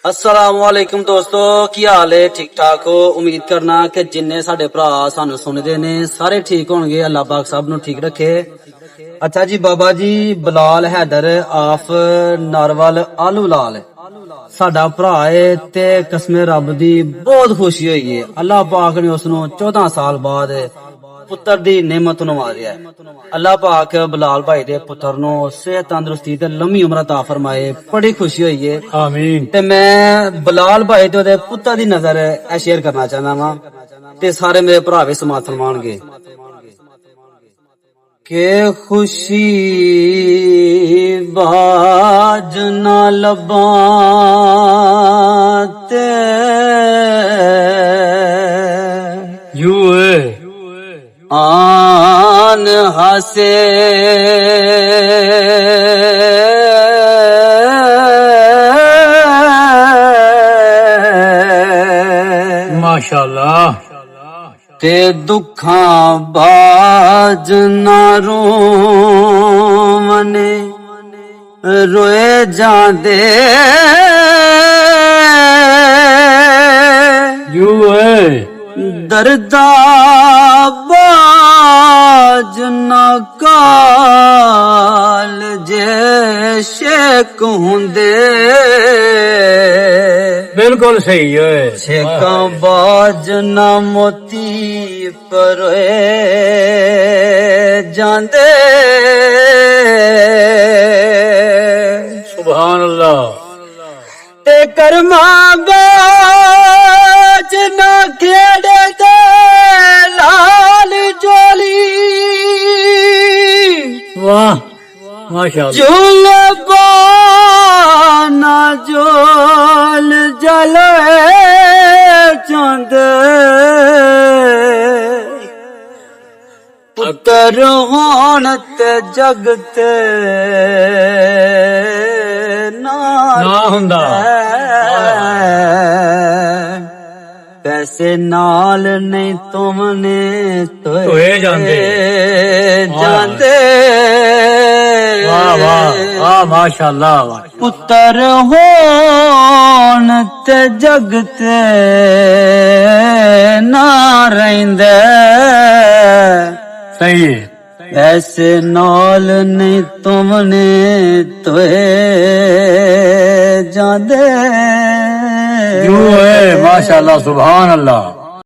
अस्सलामुअलैकुम दोस्तों, की हाल है? ठीक ठाक हो? उम्मीद करना कि जिन्ने साडे भरा सानू सुनदे ने सारे ठीक होणगे। अल्लाह पाक सब नू ठीक रखे। अच्छा जी, बाबा जी बिलाल हैदर आफ नारवल आलू लाल साडा भरा है ते कसमे रब दी बहुत खुशी होई है। अल्लाह पाक ने उसनू 14 साल बाद पुत्र दी नेमत नवाजिया है। अल्लाह पाक बिलाल भाई दे पुत्र नु सेहत तंदुरुस्ती ते लंबी उम्र अता फरमाए। बड़ी खुशी हुई है। आमीन। ते मैं बिलाल भाई ते ओदे पुत्र दी नजर शेयर करना चाहना वा ते सारे मेरे भरा भी समात फरमानगे के खुशी बाज ना लबा ते यू है आन हसे माशाअल्लाह ते दुखां बाज ना रोवने रोए जांदे यू है दर्दा बाज ना काल जे शेक हुंदे बिल्कुल सही है। शेका बाज ना मोती पर जांदे सुभान अल्लाह। ते कर्मा बाज ना खेड़े दे लाल जोली वाह माशाअल्लाह। झूल बाना जोल जले चंद पुत्र होन ते जगते ना हुंदा पैसे नाल नहीं तुमने तोए जांदे वाह वाह वाह माशाअल्लाह। पुत्र होन ते जगते ना रहिंदे सही है। ऐसे नाल नहीं तुमने तोए जांदे यू है माशाअल्लाह सुभान अल्लाह।